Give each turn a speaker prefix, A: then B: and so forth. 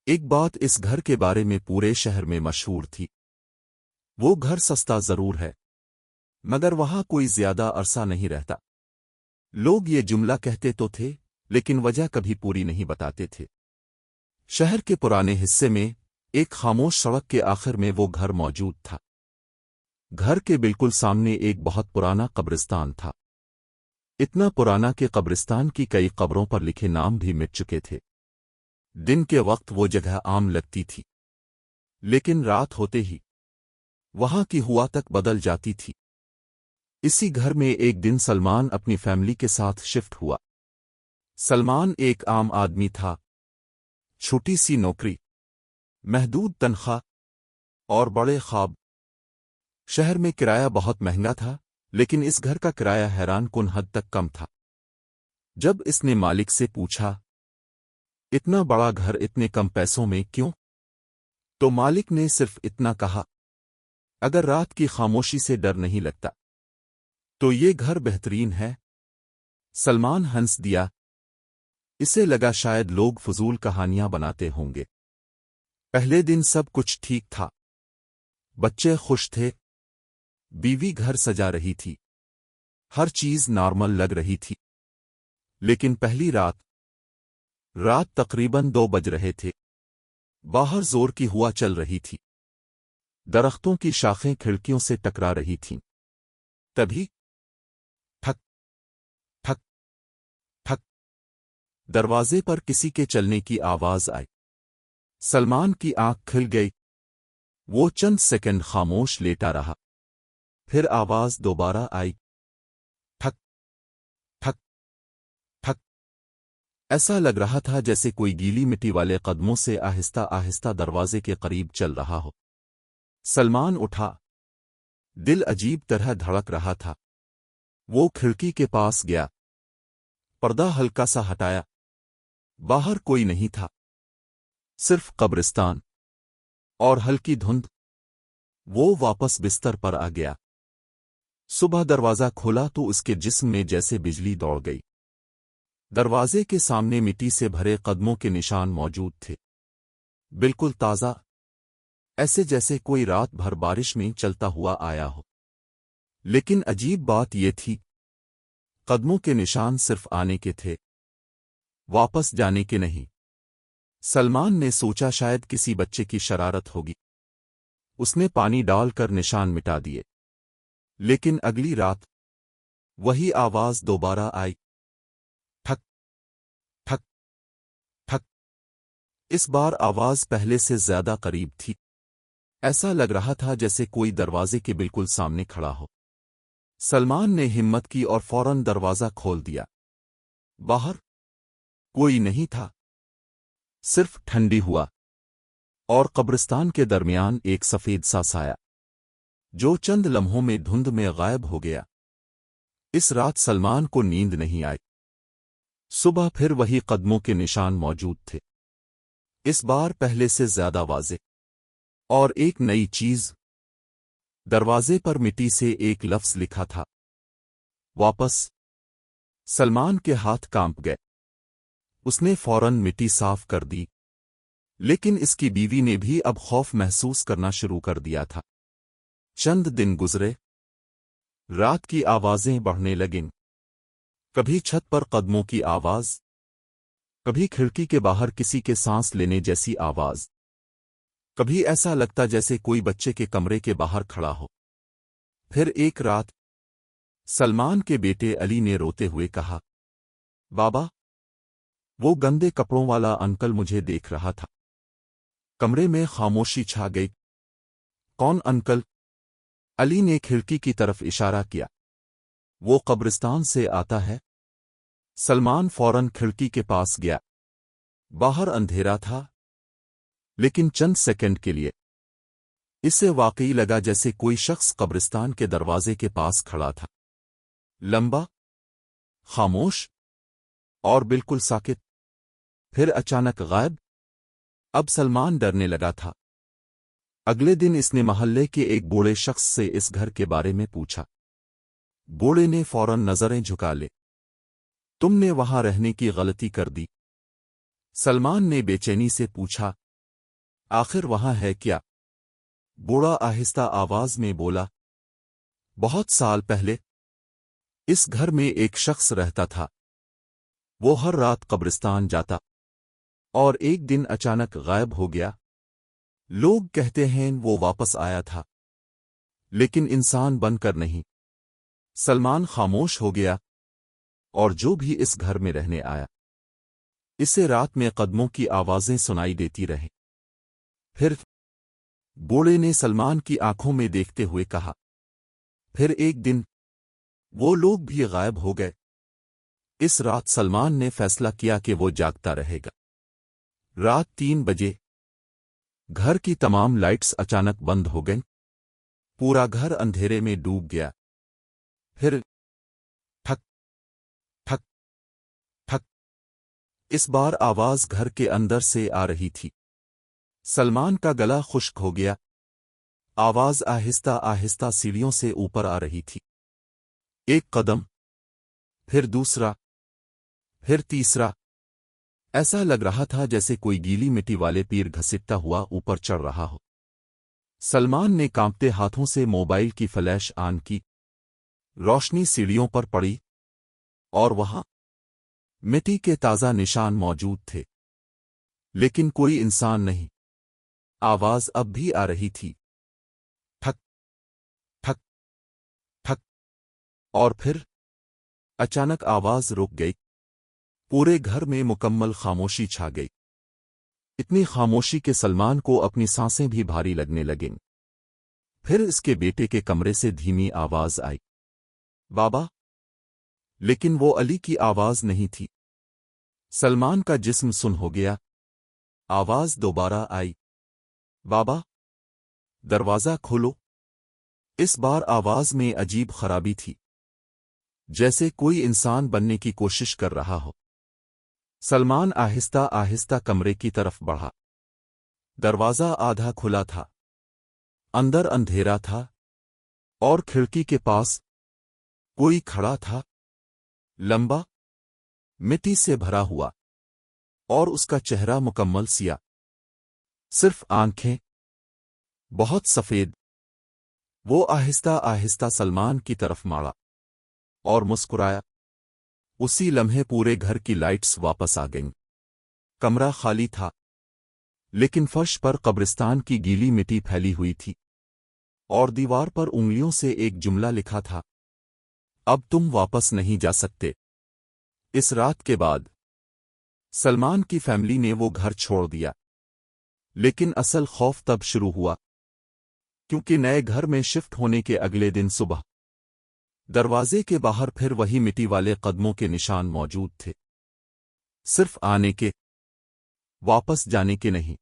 A: ایک بات اس گھر کے بارے میں پورے شہر میں مشہور تھی۔ وہ گھر سستا ضرور ہے مگر وہاں کوئی زیادہ عرصہ نہیں رہتا۔ لوگ یہ جملہ کہتے تو تھے لیکن وجہ کبھی پوری نہیں بتاتے تھے۔ شہر کے پرانے حصے میں ایک خاموش سڑک کے آخر میں وہ گھر موجود تھا۔ گھر کے بالکل سامنے ایک بہت پرانا قبرستان تھا، اتنا پرانا کہ قبرستان کی کئی قبروں پر لکھے نام بھی مٹ چکے تھے۔ دن کے وقت وہ جگہ عام لگتی تھی لیکن رات ہوتے ہی وہاں کی ہوا تک بدل جاتی تھی۔ اسی گھر میں ایک دن سلمان اپنی فیملی کے ساتھ شفٹ ہوا۔ سلمان ایک عام آدمی تھا، چھوٹی سی نوکری، محدود تنخواہ اور بڑے خواب۔ شہر میں کرایہ بہت مہنگا تھا لیکن اس گھر کا کرایہ حیران کن حد تک کم تھا۔ جب اس نے مالک سے پوچھا اتنا بڑا گھر اتنے کم پیسوں میں کیوں، تو مالک نے صرف اتنا کہا اگر رات کی خاموشی سے ڈر نہیں لگتا تو یہ گھر بہترین ہے۔ سلمان ہنس دیا، اسے لگا شاید لوگ فضول کہانیاں بناتے ہوں گے۔ پہلے دن سب کچھ ٹھیک تھا، بچے خوش تھے، بیوی گھر سجا رہی تھی، ہر چیز نارمل لگ رہی تھی۔ لیکن پہلی رات تقریباً 2 بج رہے تھے، باہر زور کی ہوا چل رہی تھی، درختوں کی شاخیں کھڑکیوں سے ٹکرا رہی تھیں۔ تبھی ٹھک ٹھک ٹھک دروازے پر کسی کے چلنے کی آواز آئی۔ سلمان کی آنکھ کھل گئی، وہ چند سیکنڈ خاموش لیٹا رہا، پھر آواز دوبارہ آئی، ٹھک ٹھک ٹھک۔ ایسا لگ رہا تھا جیسے کوئی گیلی مٹی والے قدموں سے آہستہ آہستہ دروازے کے قریب چل رہا ہو۔ سلمان اٹھا، دل عجیب طرح دھڑک رہا تھا۔ وہ کھڑکی کے پاس گیا، پردہ ہلکا سا ہٹایا، باہر کوئی نہیں تھا، صرف قبرستان اور ہلکی دھند۔ وہ واپس بستر پر آ گیا۔ صبح دروازہ کھولا تو اس کے جسم میں جیسے بجلی دوڑ گئی۔ دروازے کے سامنے مٹی سے بھرے قدموں کے نشان موجود تھے، بالکل تازہ، ایسے جیسے کوئی رات بھر بارش میں چلتا ہوا آیا ہو۔ لیکن عجیب بات یہ تھی، قدموں کے نشان صرف آنے کے تھے، واپس جانے کے نہیں۔ سلمان نے سوچا شاید کسی بچے کی شرارت ہوگی، اس نے پانی ڈال کر نشان مٹا دیے۔ لیکن اگلی رات وہی آواز دوبارہ آئی، ٹھک ٹھک ٹھک۔ اس بار آواز پہلے سے زیادہ قریب تھی، ایسا لگ رہا تھا جیسے کوئی دروازے کے بالکل سامنے کھڑا ہو۔ سلمان نے ہمت کی اور فوراً دروازہ کھول دیا۔ باہر کوئی نہیں تھا، صرف ٹھنڈی ہوا اور قبرستان کے درمیان ایک سفید سا سایہ جو چند لمحوں میں دھند میں غائب ہو گیا۔ اس رات سلمان کو نیند نہیں آئی۔ صبح پھر وہی قدموں کے نشان موجود تھے، اس بار پہلے سے زیادہ واضح۔ اور ایک نئی چیز، دروازے پر مٹی سے ایک لفظ لکھا تھا، واپس۔ سلمان کے ہاتھ کانپ گئے، اس نے فوراً مٹی صاف کر دی، لیکن اس کی بیوی نے بھی اب خوف محسوس کرنا شروع کر دیا تھا۔ چند دن گزرے، رات کی آوازیں بڑھنے لگیں، کبھی چھت پر قدموں کی آواز، کبھی کھڑکی کے باہر کسی کے سانس لینے جیسی آواز، کبھی ایسا لگتا جیسے کوئی بچے کے کمرے کے باہر کھڑا ہو۔ پھر ایک رات سلمان کے بیٹے علی نے روتے ہوئے کہا، بابا، وہ گندے کپڑوں والا انکل مجھے دیکھ رہا تھا۔ کمرے میں خاموشی چھا گئی۔ کون انکل؟ علی نے کھڑکی کی طرف اشارہ کیا۔ وہ قبرستان سے آتا ہے۔ سلمان فوراً کھڑکی کے پاس گیا۔ باہر اندھیرا تھا، لیکن چند سیکنڈ کے لیے اسے واقعی لگا جیسے کوئی شخص قبرستان کے دروازے کے پاس کھڑا تھا، لمبا، خاموش اور بالکل ساکت، پھر اچانک غائب۔ اب سلمان ڈرنے لگا تھا۔ اگلے دن اس نے محلے کے ایک بوڑھے شخص سے اس گھر کے بارے میں پوچھا۔ بوڑھے نے فوراً نظریں جھکا لے، تم نے وہاں رہنے کی غلطی کر دی۔ سلمان نے بے چینی سے پوچھا، آخر وہاں ہے کیا؟ بوڑھا آہستہ آواز میں بولا۔ بہت سال پہلے اس گھر میں ایک شخص رہتا تھا۔ وہ ہر رات قبرستان جاتا اور ایک دن اچانک غائب ہو گیا۔ لوگ کہتے ہیں وہ واپس آیا تھا، لیکن انسان بن کر نہیں۔ سلمان خاموش ہو گیا، اور جو بھی اس گھر میں رہنے آیا اسے رات میں قدموں کی آوازیں سنائی دیتی رہیں۔ پھر بوڑھے نے سلمان کی آنکھوں میں دیکھتے ہوئے کہا، پھر ایک دن وہ لوگ بھی غائب ہو گئے۔ اس رات سلمان نے فیصلہ کیا کہ وہ جاگتا رہے گا۔ رات 3 بجے گھر کی تمام لائٹس اچانک بند ہو گئیں۔ پورا گھر اندھیرے میں ڈوب گیا۔ پھر ٹھک ٹھک ٹھک، اس بار آواز گھر کے اندر سے آ رہی تھی۔ سلمان کا گلا خشک ہو گیا۔ آواز آہستہ آہستہ سیڑھیوں سے اوپر آ رہی تھی۔ ایک قدم، پھر دوسرا، پھر تیسرا۔ ایسا لگ رہا تھا جیسے کوئی گیلی مٹی والے پیر گھسٹتا ہوا اوپر چڑھ رہا ہو۔ سلمان نے کانپتے ہاتھوں سے موبائل کی فلیش آن کی۔ روشنی سیڑھیوں پر پڑی، اور وہاں مٹی کے تازہ نشان موجود تھے، لیکن کوئی انسان نہیں۔ آواز اب بھی آ رہی تھی، ٹھک ٹھک ٹھک، اور پھر اچانک آواز رک گئی۔ پورے گھر میں مکمل خاموشی چھا گئی۔ اتنی خاموشی کہ سلمان کو اپنی سانسیں بھی بھاری لگنے لگیں۔ پھر اس کے بیٹے کے کمرے سے دھیمی آواز آئی، بابا! لیکن وہ علی کی آواز نہیں تھی۔ سلمان کا جسم سن ہو گیا۔ آواز دوبارہ آئی، بابا! دروازہ کھولو۔ اس بار آواز میں عجیب خرابی تھی، جیسے کوئی انسان بننے کی کوشش کر رہا ہو۔ سلمان آہستہ آہستہ کمرے کی طرف بڑھا۔ دروازہ آدھا کھلا تھا، اندر اندھیرا تھا، اور کھڑکی کے پاس کوئی کھڑا تھا، لمبا، مٹی سے بھرا ہوا، اور اس کا چہرہ مکمل سیاہ، صرف آنکھیں بہت سفید۔ وہ آہستہ آہستہ سلمان کی طرف ماڑا اور مسکرایا۔ اسی لمحے پورے گھر کی لائٹس واپس آ گئیں۔ کمرہ خالی تھا، لیکن فرش پر قبرستان کی گیلی مٹی پھیلی ہوئی تھی، اور دیوار پر انگلیوں سے ایک جملہ لکھا تھا، اب تم واپس نہیں جا سکتے۔ اس رات کے بعد سلمان کی فیملی نے وہ گھر چھوڑ دیا، لیکن اصل خوف تب شروع ہوا، کیونکہ نئے گھر میں شفٹ ہونے کے اگلے دن صبح دروازے کے باہر پھر وہی مٹی والے قدموں کے نشان موجود تھے، صرف آنے کے، واپس جانے کے نہیں۔